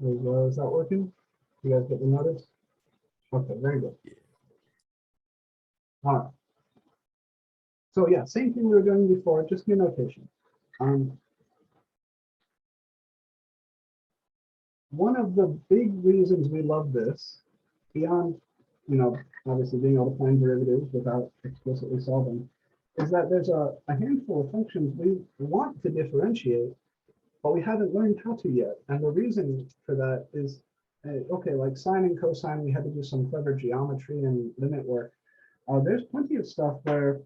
Is that working? You guys get the notice? Okay, very good. All right. So yeah, same thing we were doing before, just new notation. One of the big reasons we love this, beyond, obviously being able to find derivatives without explicitly solving, is that there's a handful of functions we want to differentiate, but we haven't learned how to yet. And the reason for that is, okay, like sine and cosine, we had to do some clever geometry and limit work. There's plenty of stuff where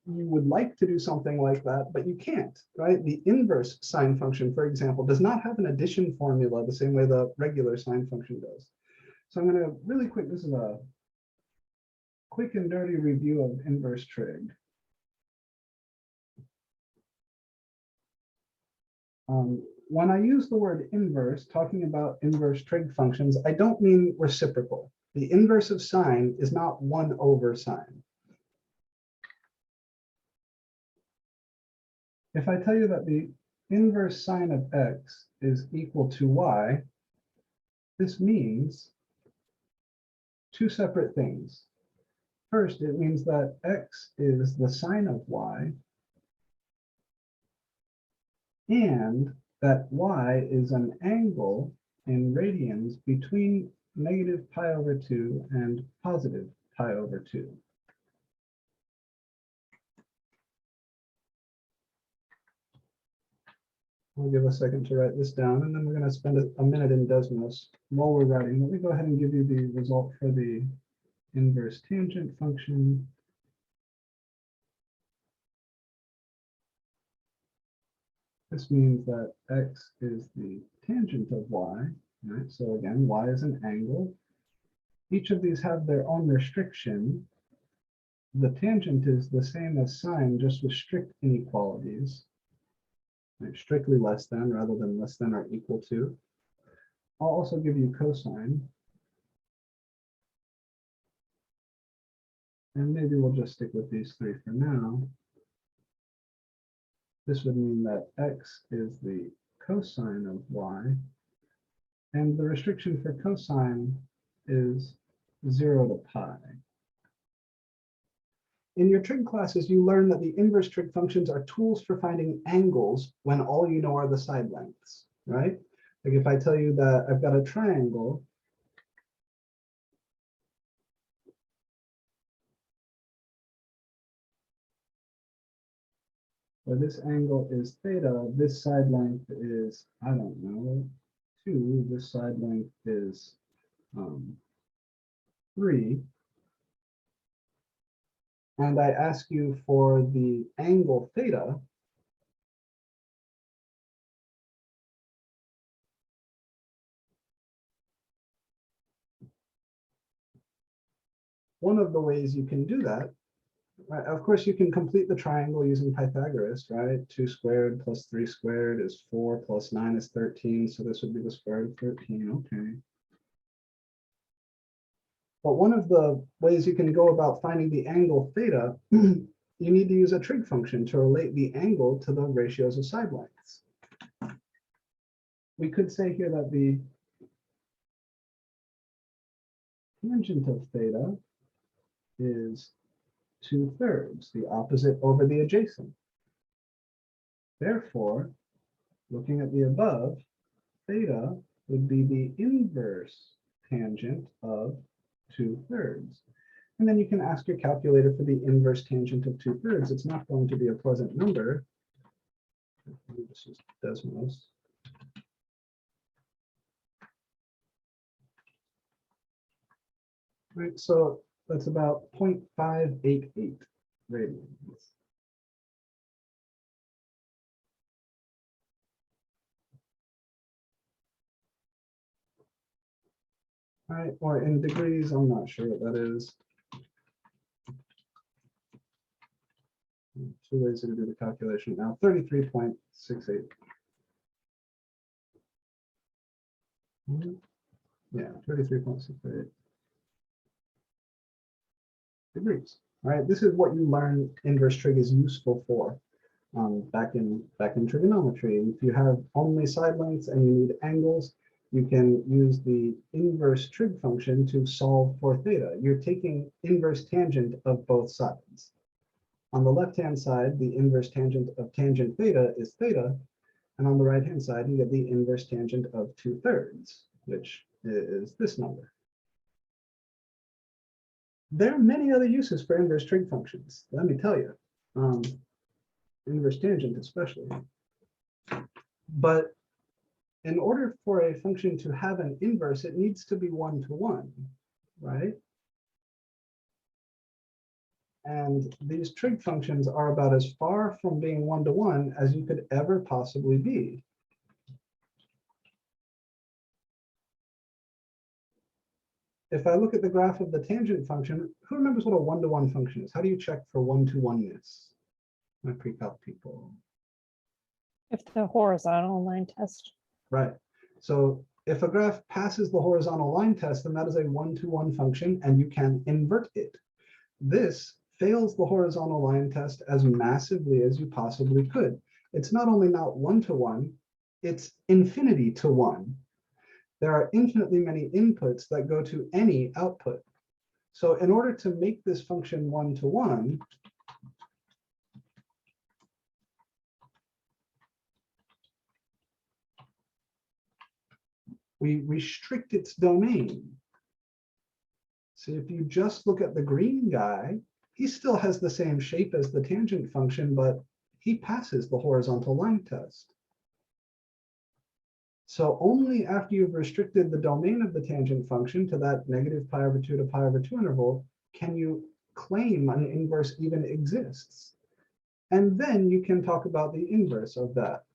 you would like to do something like that, but you can't, right? The inverse sine function, for example, does not have an addition formula the same way the regular sine function does. So I'm going to really quick, this is a quick and dirty review of inverse trig. When I use the word inverse, talking about inverse trig functions, I don't mean reciprocal. The inverse of sine is not 1 over sine. If I tell you that the inverse sine of x is equal to y, this means two separate things. First, it means that x is the sine of y, and that y is an angle in radians between negative pi over 2 and positive pi over 2. I'll give a second to write this down, and then we're going to spend a minute in Desmos while we're writing. Let me go ahead and give you the result for the inverse tangent function. This means that x is the tangent of y, right? So again, y is an angle. Each of these have their own restriction. The tangent is the same as sine, just with strict inequalities. Strictly less than rather than less than or equal to. I'll also give you cosine. And maybe we'll just stick with these three for now. This would mean that x is the cosine of y. And the restriction for cosine is 0 to pi. In your trig classes, you learn that the inverse trig functions are tools for finding angles when all you know are the side lengths, right? Like if I tell you that I've got a triangle, where this angle is theta, this side length is, I don't know, 2, this side length is 3. And I ask you for the angle theta, one of the ways you can do that, right, of course, you can complete the triangle using Pythagoras, right? 2 squared plus 3 squared is 4 plus 9 is 13. So this would be the square root of 13. Okay. But one of the ways you can go about finding the angle theta, you need to use a trig function to relate the angle to the ratios of side lengths. We could say here that the tangent of theta is 2/3, the opposite over the adjacent. Therefore, looking at the above, theta would be the inverse tangent of 2/3. And then you can ask your calculator for the inverse tangent of 2/3. It's not going to be a pleasant number. This is Desmos. Right, so that's about 0.588 radians. All right, or in degrees, I'm not sure what that is. I'm too lazy to do the calculation now. 33.68. Yeah, 33.68 degrees. All right, this is what you learn inverse trig is useful for back in trigonometry. If you have only side lengths and you need angles, you can use the inverse trig function to solve for theta. You're taking inverse tangent of both sides. On the left-hand side, the inverse tangent of tangent theta is theta, and on the right-hand side, you get the inverse tangent of 2/3, which is this number. There are many other uses for inverse trig functions, let me tell you, inverse tangent especially. But in order for a function to have an inverse, it needs to be 1-to-1, right? And these trig functions are about as far from being 1-to-1 as you could ever possibly be. If I look at the graph of the tangent function, who remembers what a 1-to-1 function is? How do you check for 1-to-1-ness? My pre-calc people. If the horizontal line test. Right. So if a graph passes the horizontal line test, then that is a 1-to-1 function, and you can invert it. This fails the horizontal line test as massively as you possibly could. It's not only not 1-to-1, it's infinity to 1. There are infinitely many inputs that go to any output. So in order to make this function 1-to-1, we restrict its domain. So if you just look at the green guy, he still has the same shape as the tangent function, but he passes the horizontal line test. So only after you've restricted the domain of the tangent function to that -π/2 to π/2 interval can you claim an inverse even exists. And then you can talk about the inverse of that,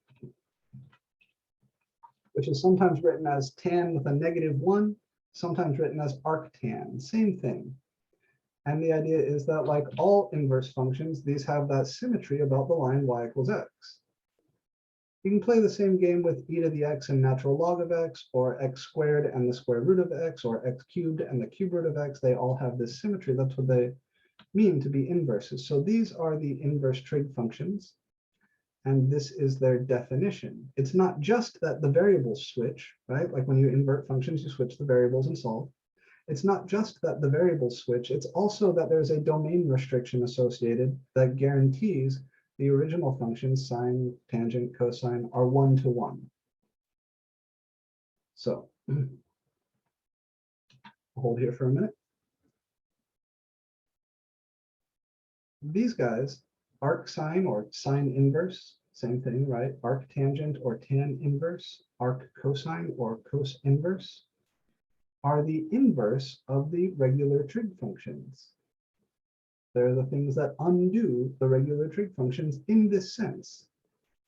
which is sometimes written as tan with a -1, sometimes written as arctan, same thing. And the idea is that, like all inverse functions, these have that symmetry about the line y = x. You can play the same game with e to the x and natural log of x, or x squared and the square root of x, or x cubed and the cube root of x. They all have this symmetry. That's what they mean to be inverses. So these are the inverse trig functions, and this is their definition. It's not just that the variables switch, right? Like when you invert functions, you switch the variables and solve. It's not just that the variables switch, it's also that there's a domain restriction associated that guarantees the original functions, sine, tangent, cosine, are 1-to-1. So hold here for a minute. These guys, arcsine or sine inverse, same thing, right? Arctangent or tan inverse, arc cosine or cos inverse, are the inverse of the regular trig functions. They're the things that undo the regular trig functions in this sense,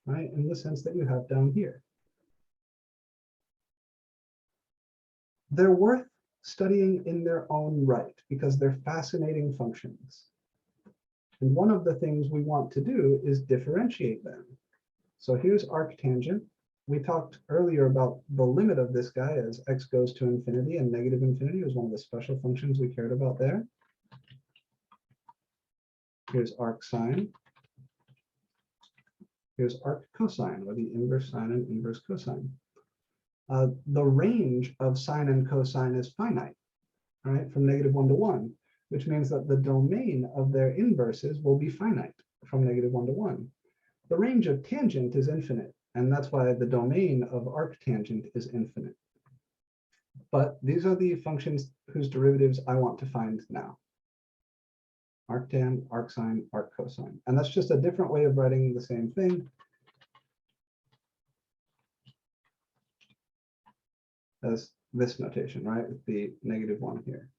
right? In the sense that you have down here. They're worth studying in their own right because they're fascinating functions. And one of the things we want to do is differentiate them. So here's arctangent. We talked earlier about the limit of this guy as x goes to infinity, and negative infinity was one of the special functions we cared about there. Here's arcsine. Here's arccosine, or the inverse sine and inverse cosine. The range of sine and cosine is finite, right, from -1 to 1, which means that the domain of their inverses will be finite from -1 to 1. The range of tangent is infinite, and that's why the domain of arctangent is infinite. But these are the functions whose derivatives I want to find now. Arctan, arcsine, arccosine. And that's just a different way of writing the same thing. As this notation, right, with the -1 here.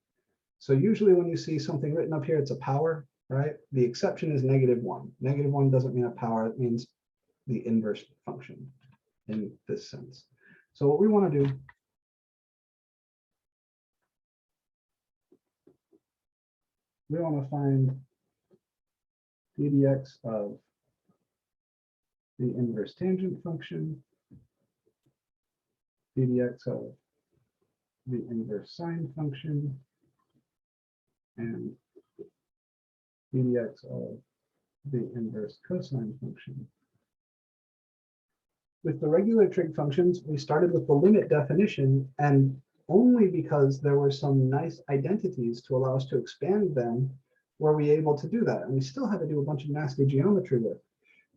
So usually when you see something written up here, it's a power, right? The exception is -1. -1 doesn't mean a power, it means the inverse function in this sense. So what we want to do we want to find ddx of the inverse tangent function, ddx of the inverse sine function, and ddx of the inverse cosine function. with the regular trig functions, we started with the limit definition, and only because there were some nice identities to allow us to expand them were we able to do that. And we still had to do a bunch of nasty geometry with.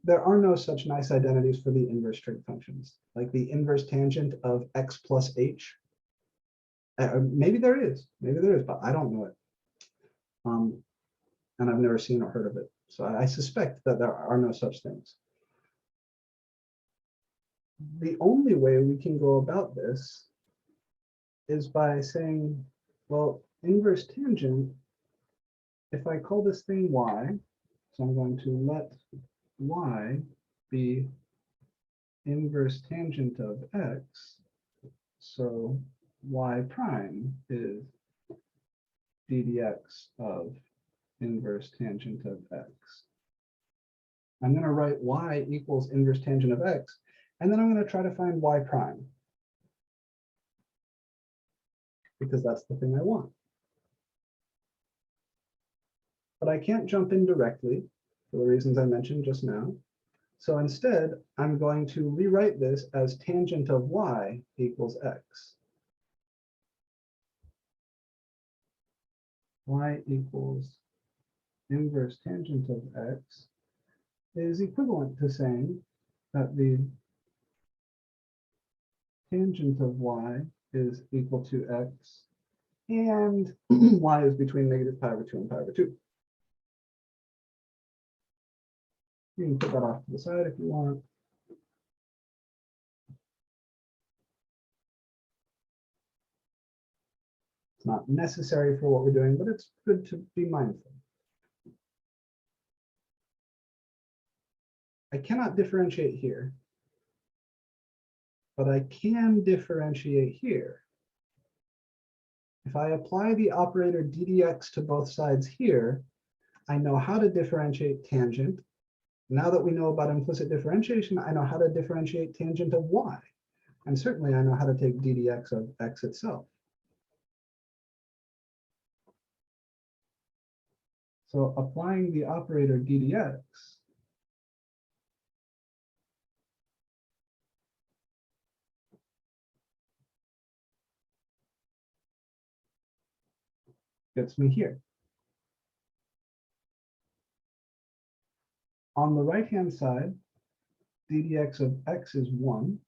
There are no such nice identities for the inverse trig functions, like the inverse tangent of x plus h. Maybe there is, but I don't know it. And I've never seen or heard of it. So I suspect that there are no such things. The only way we can go about this is by saying, well, inverse tangent, if I call this thing y, so I'm going to let y be inverse tangent of x, so y prime is d dx of inverse tangent of x. I'm going to write y equals inverse tangent of x, and then I'm going to try to find y prime, because that's the thing I want. But I can't jump in directly for the reasons I mentioned just now. So instead, I'm going to rewrite this as tangent of y equals x. Y equals inverse tangent of x is equivalent to saying that the tangent of y is equal to x, and y is between -pi/2 and pi/2. You can put that off to the side if you want. It's not necessary for what we're doing, but it's good to be mindful. I cannot differentiate here, but I can differentiate here. If I apply the operator ddx to both sides here, I know how to differentiate tangent. Now that we know about implicit differentiation, I know how to differentiate tangent of y. And certainly I know how to take ddx of x itself. So applying the operator ddx, gets me here. On the right-hand side, ddx of x is 1.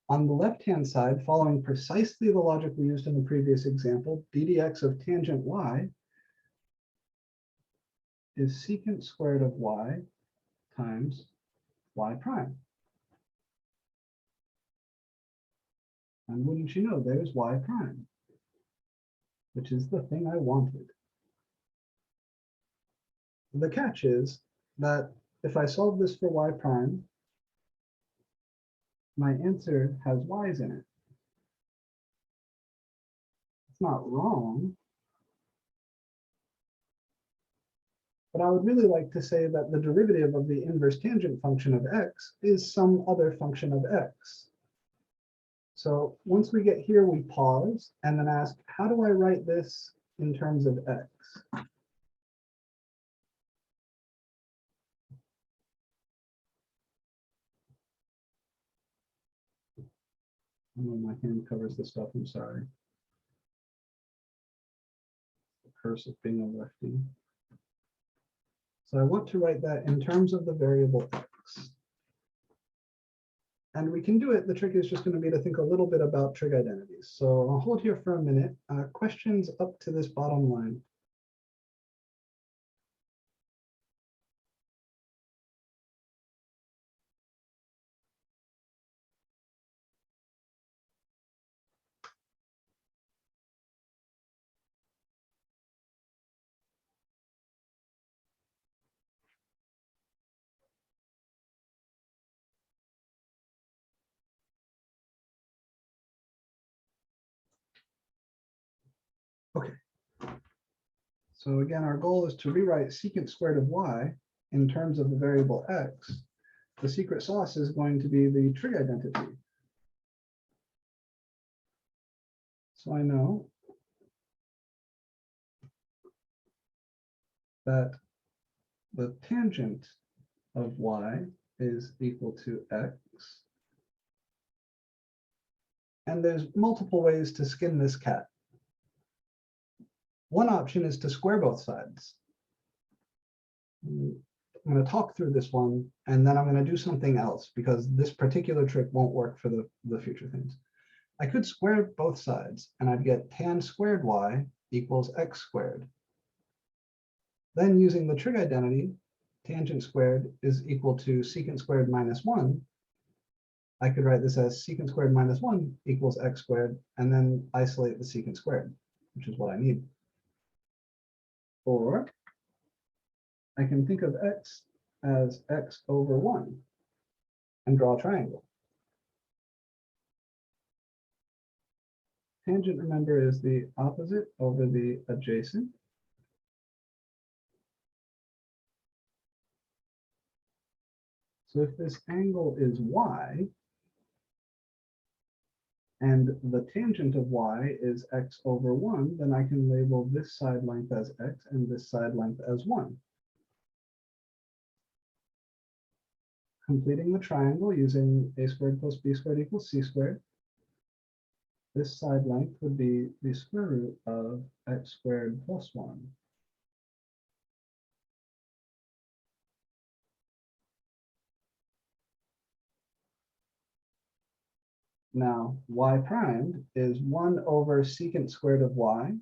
On the left-hand side, following precisely the logic we used in the previous example, ddx of tangent y is secant squared of y times y prime. And wouldn't you know, there's y prime, which is the thing I wanted. The catch is that if I solve this for y prime, my answer has y's in it. It's not wrong, but I would really like to say that the derivative of the inverse tangent function of x is some other function of x. So once we get here, we pause and then ask, how do I write this in terms of x? Oh, my hand covers the stuff, I'm sorry. The curse of being a lefty. So I want to write that in terms of the variable x. And we can do it. The trick is just going to be to think a little bit about trig identities. So I'll hold here for a minute. Questions up to this bottom line. Okay. So again, our goal is to rewrite secant squared of y in terms of the variable x. The secret sauce is going to be the trig identity. So I know that the tangent of y is equal to x. And there's multiple ways to skin this cat. One option is to square both sides. I'm going to talk through this one, and then I'm going to do something else because this particular trick won't work for the future things. I could square both sides, and I'd get tan squared y equals x squared. Then using the trig identity, tangent squared is equal to secant squared minus 1. I could write this as secant squared minus 1 equals x squared, and then isolate the secant squared, which is what I need. Or I can think of x as x over 1 and draw a triangle. Tangent, remember, is the opposite over the adjacent. So if this angle is y, and the tangent of y is x over 1, then I can label this side length as x and this side length as 1. Completing the triangle using a squared plus b squared equals c squared. This side length would be the square root of x squared plus 1. Now, y primed is 1 over secant squared of y.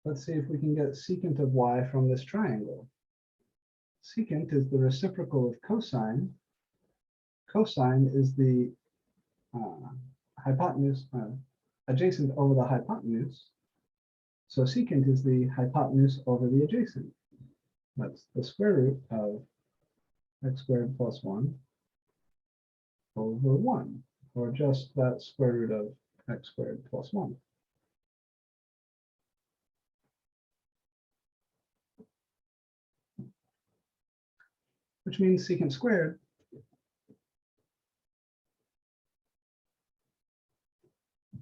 Let's see if we can get secant of y from this triangle. Secant is the reciprocal of cosine. Cosine is the hypotenuse, adjacent over the hypotenuse. So secant is the hypotenuse over the adjacent. That's the square root of x squared plus 1 over 1, or just that square root of x squared plus 1. Which means secant squared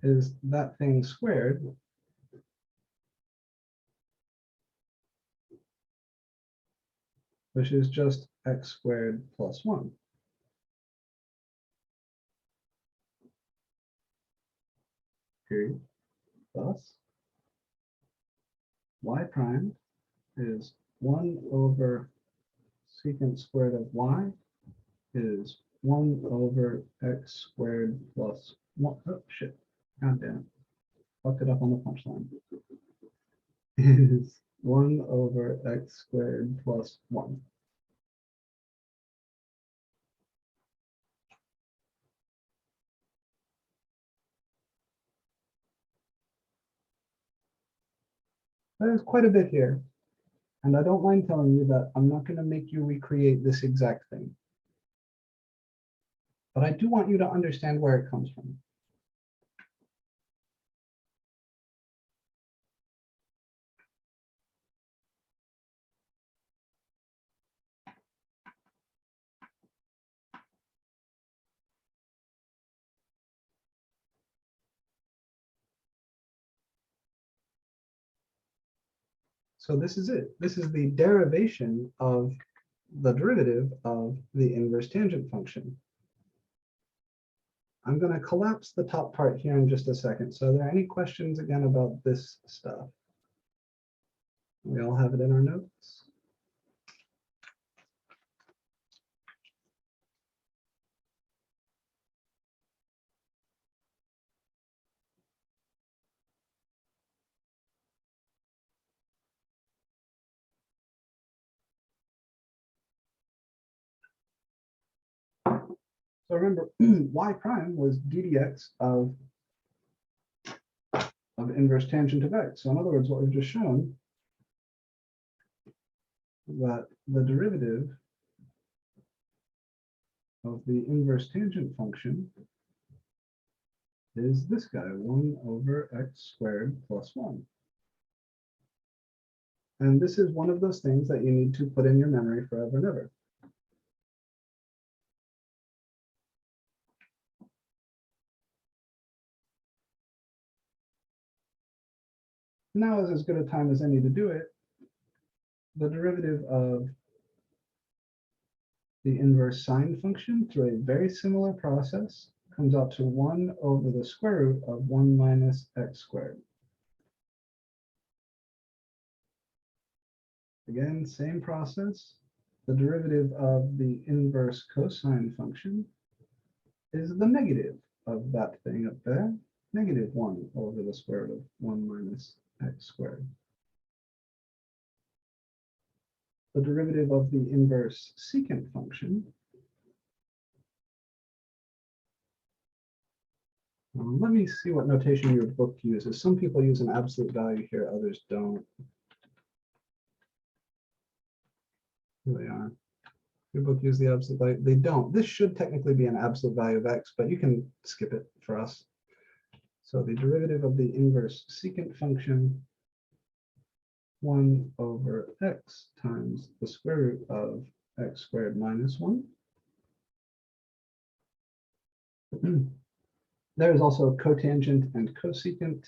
is that thing squared which is just x squared plus 1. Period. Thus, y prime is 1 over secant squared of y is 1 over x squared plus 1. Oh, shit. God damn it. Fucked it up on the punchline. Is 1 over x squared plus 1. There's quite a bit here. And I don't mind telling you that I'm not going to make you recreate this exact thing. But I do want you to understand where it comes from. So this is it. This is the derivation of the derivative of the inverse tangent function. I'm going to collapse the top part here in just a second. So are there any questions again about this stuff? We all have it in our notes. So remember, y prime was ddx of inverse tangent of x. So in other words, what we've just shown is that the derivative of the inverse tangent function is this guy, 1 over x squared plus 1. And this is one of those things that you need to put in your memory forever and ever. Now is as good a time as any to do it. The derivative of the inverse sine function through a very similar process comes out to 1 over the square root of 1 minus x squared. Again, same process. The derivative of the inverse cosine function is the negative of that thing up there, negative 1 over the square root of 1 minus x squared. The derivative of the inverse secant function. Let me see what notation your book uses. Some people use an absolute value here, others don't. Here they are. Your book uses the absolute value. They don't. This should technically be an absolute value of x, but you can skip it for us. So the derivative of the inverse secant function, 1 over x times the square root of x squared minus 1. There is also cotangent and cosecant.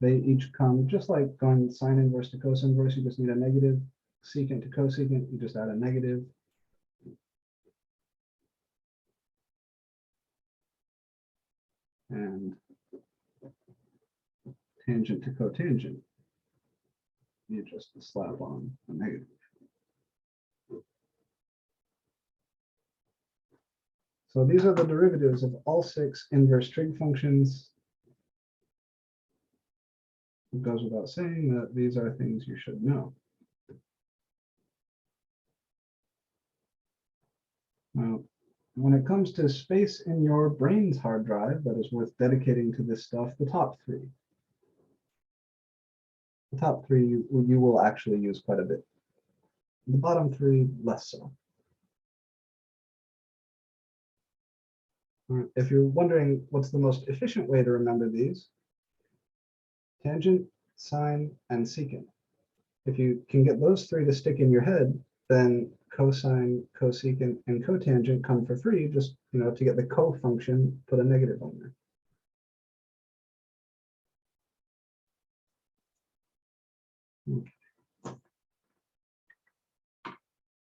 They each come just like going sine inverse to cos inverse, you just need a negative. Secant to cosecant, you just add a negative. And tangent to cotangent, you just slap on a negative. So these are the derivatives of all 6 inverse trig functions. It goes without saying that these are things you should know. Now, when it comes to space in your brain's hard drive that is worth dedicating to this stuff, the top 3. The top 3 you will actually use quite a bit. The bottom 3, less so. If you're wondering what's the most efficient way to remember these, tangent, sine, and secant. If you can get those 3 to stick in your head, then cosine, cosecant, and cotangent come for free. Just, to get the co-function, put a negative on there.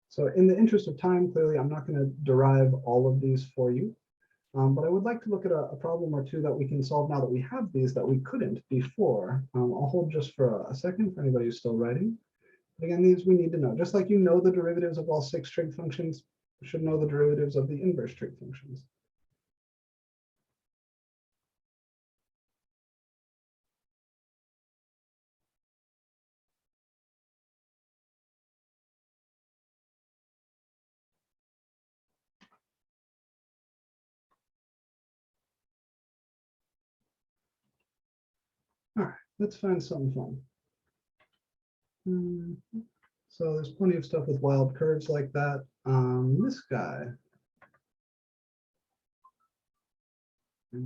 So in the interest of time, clearly, I'm not going to derive all of these for you. But I would like to look at a problem or two that we can solve now that we have these that we couldn't before. I'll hold just for a second for anybody who's still writing. Again, these we need to know. Just like you know the derivatives of all 6 trig functions, you should know the derivatives of the inverse trig functions. All right, let's find something fun. So there's plenty of stuff with wild curves like that. This guy. Let's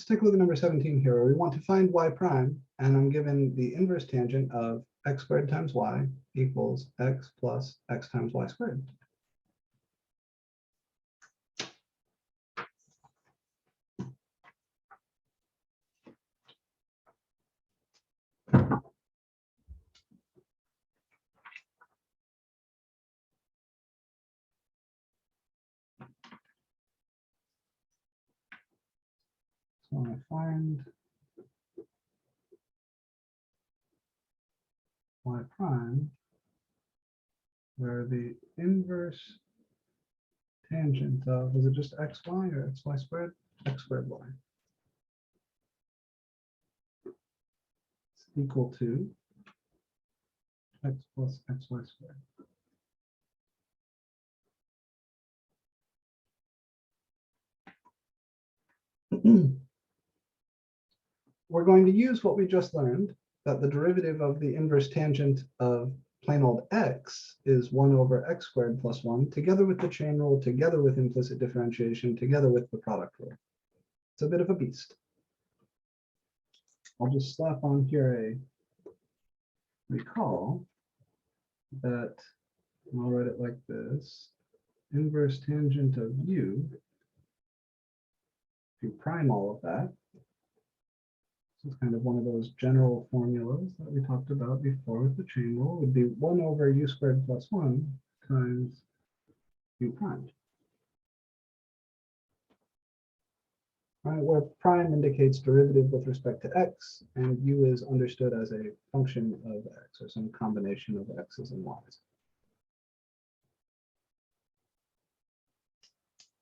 take a look at number 17 here. We want to find y prime, and I'm given the inverse tangent of x squared times y equals x plus x times y squared. So I find y prime where the inverse tangent of, is it just xy or xy squared? X squared y. It's equal to x plus xy squared. We're going to use what we just learned, that the derivative of the inverse tangent of plain old x is 1 over x squared plus 1, together with the chain rule, together with implicit differentiation, together with the product rule. It's a bit of a beast. I'll just slap on here a recall that, and I'll write it like this, inverse tangent of u If you prime all of that, this is kind of one of those general formulas that we talked about before with the chain rule, would be 1 over u squared plus 1 times u primed. Right, where prime indicates derivative with respect to x, and u is understood as a function of x, or some combination of x's and y's.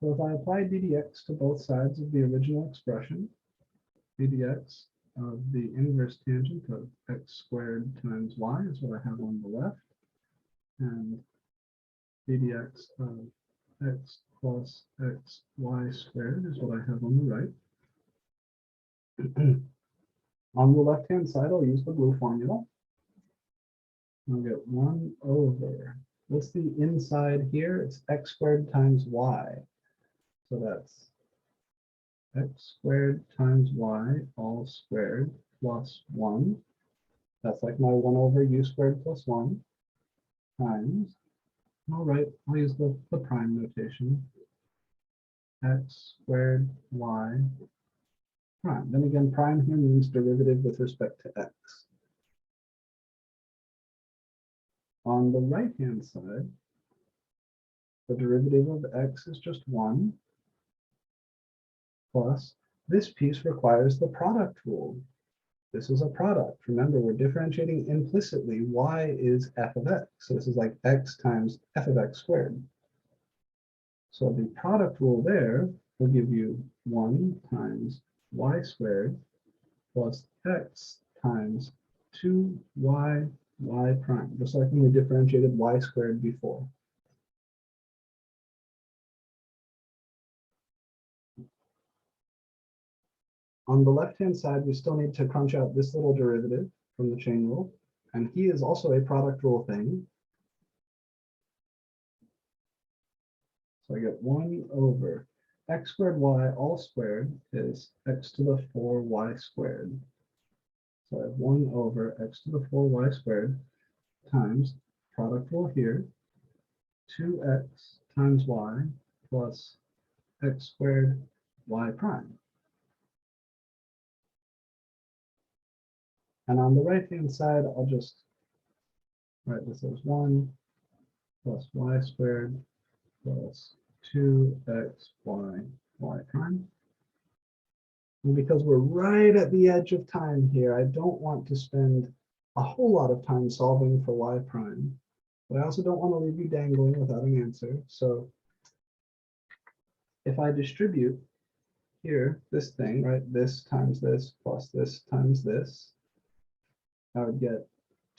So if I apply ddx to both sides of the original expression, ddx of the inverse tangent of x squared times y is what I have on the left, and ddx of x plus xy squared is what I have on the right. On the left-hand side, I'll use the blue formula. I'll get 1 over, what's the inside here? It's x squared times y. So that's x squared times y all squared plus 1. That's like my 1 over u squared plus 1 times, all right, I'll use the prime notation, x squared y prime. Then again, prime here means derivative with respect to x. On the right-hand side, the derivative of x is just 1, plus this piece requires the product rule. This is a product. Remember, we're differentiating implicitly. Y is f of x. So this is like x times f of x squared. So the product rule there will give you 1 times y squared plus x times 2y y prime, just like when we differentiated y squared before. On the left-hand side, we still need to crunch out this little derivative from the chain rule, and he is also a product rule thing. So I get 1 over x squared y all squared is x to the 4y squared. So I have 1 over x to the 4y squared times product rule here, 2x times y plus x squared y prime. And on the right-hand side, I'll just write this as 1 plus y squared plus 2xy y prime. And because we're right at the edge of time here, I don't want to spend a whole lot of time solving for y prime, but I also don't want to leave you dangling without an answer. So if I distribute here, this thing, right, this times this plus this times this, I would get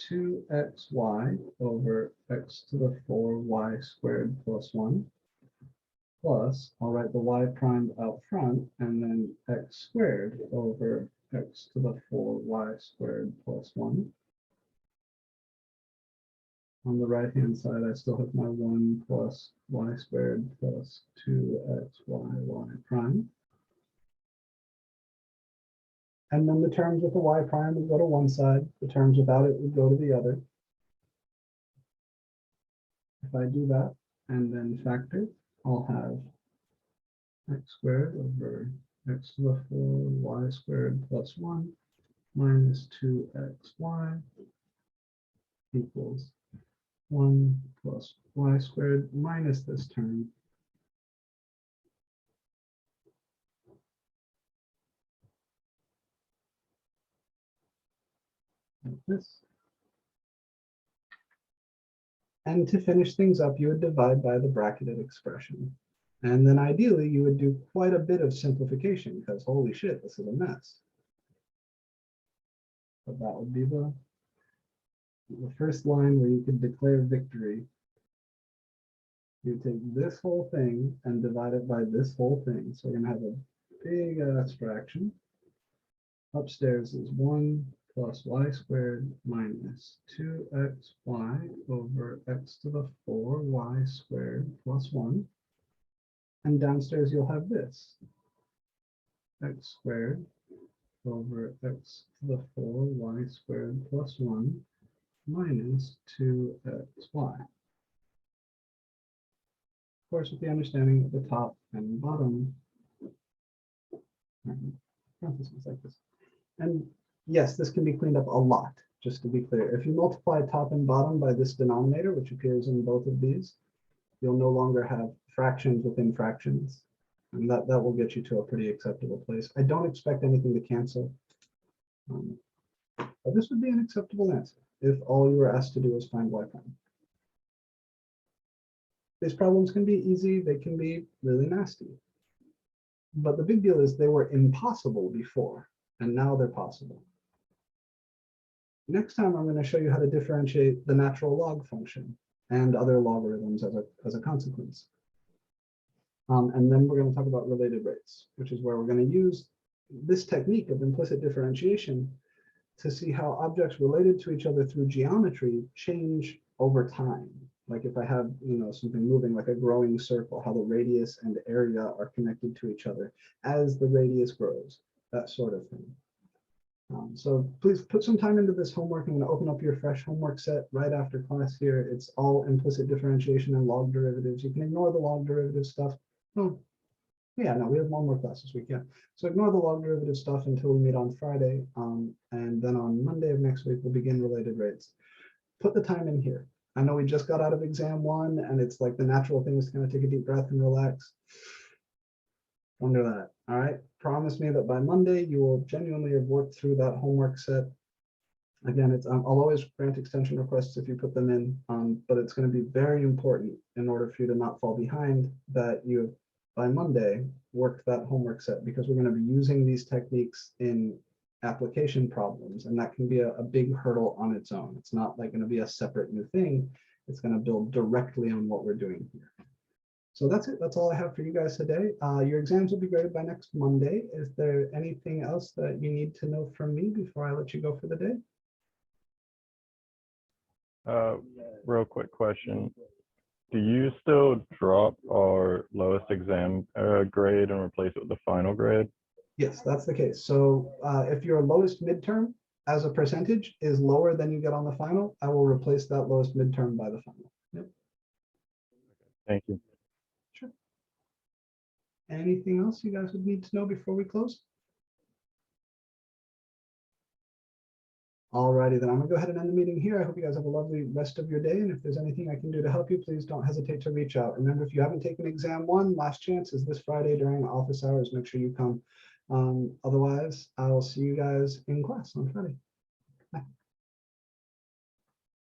2xy over x to the 4y squared plus 1, plus, I'll write the y prime out front, and then x squared over x to the 4y squared plus 1. On the right-hand side, I still have my 1 plus y squared plus 2xy y prime. And then the terms with the y prime would go to one side, the terms without it would go to the other. If I do that and then factor, I'll have x squared over x to the 4y squared plus 1 minus 2xy equals 1 plus y squared minus this term. Like this. And to finish things up, you would divide by the bracketed expression. And then ideally, you would do quite a bit of simplification because holy shit, this is a mess. But that would be the first line where you could declare victory. You take this whole thing and divide it by this whole thing. So we're going to have a big ass fraction. Upstairs is 1 plus y squared minus 2xy over x to the 4y squared plus 1. And downstairs you'll have this, x squared over x to the 4y squared plus 1 minus 2xy. Of course, with the understanding that the top and bottom Parentheses like this. And yes, this can be cleaned up a lot, just to be clear. If you multiply top and bottom by this denominator, which appears in both of these, you'll no longer have fractions within fractions. And that will get you to a pretty acceptable place. I don't expect anything to cancel. But this would be an acceptable answer if all you were asked to do was find y prime. These problems can be easy, they can be really nasty. But the big deal is they were impossible before, and now they're possible. Next time, I'm going to show you how to differentiate the natural log function and other logarithms as a consequence. And then we're going to talk about related rates, which is where we're going to use this technique of implicit differentiation to see how objects related to each other through geometry change over time. Like if I have, something moving like a growing circle, how the radius and area are connected to each other as the radius grows, that sort of thing. So please put some time into this homework. I'm going to open up your fresh homework set right after class here. It's all implicit differentiation and log derivatives. You can ignore the log derivative stuff. Oh, yeah, no, we have one more class this week. Yeah, so ignore the log derivative stuff until we meet on Friday. And then on Monday of next week, we'll begin related rates. Put the time in here. I know we just got out of exam 1, and it's like the natural thing is to kind of take a deep breath and relax. Wonder that. All right. Promise me that by Monday you will genuinely have worked through that homework set. Again, I'll always grant extension requests if you put them in, but it's going to be very important in order for you to not fall behind that you have by Monday worked that homework set, because we're going to be using these techniques in application problems, and that can be a big hurdle on its own. It's not like going to be a separate new thing. It's going to build directly on what we're doing here. So that's it. That's all I have for you guys today. Your exams will be graded by next Monday. Is there anything else that you need to know from me before I let you go for the day? Real quick question. Do you still drop our lowest exam grade and replace it with the final grade? Yes, that's the case. So if your lowest midterm as a percentage is lower than you get on the final, I will replace that lowest midterm by the final. Yep. Thank you. Sure. Anything else you guys would need to know before we close? Alrighty, then I'm gonna go ahead and end the meeting here. I hope you guys have a lovely rest of your day. And if there's anything I can do to help you, please don't hesitate to reach out. Remember, if you haven't taken exam 1, last chance is this Friday during office hours. Make sure you come. Otherwise, I will see you guys in class on Friday.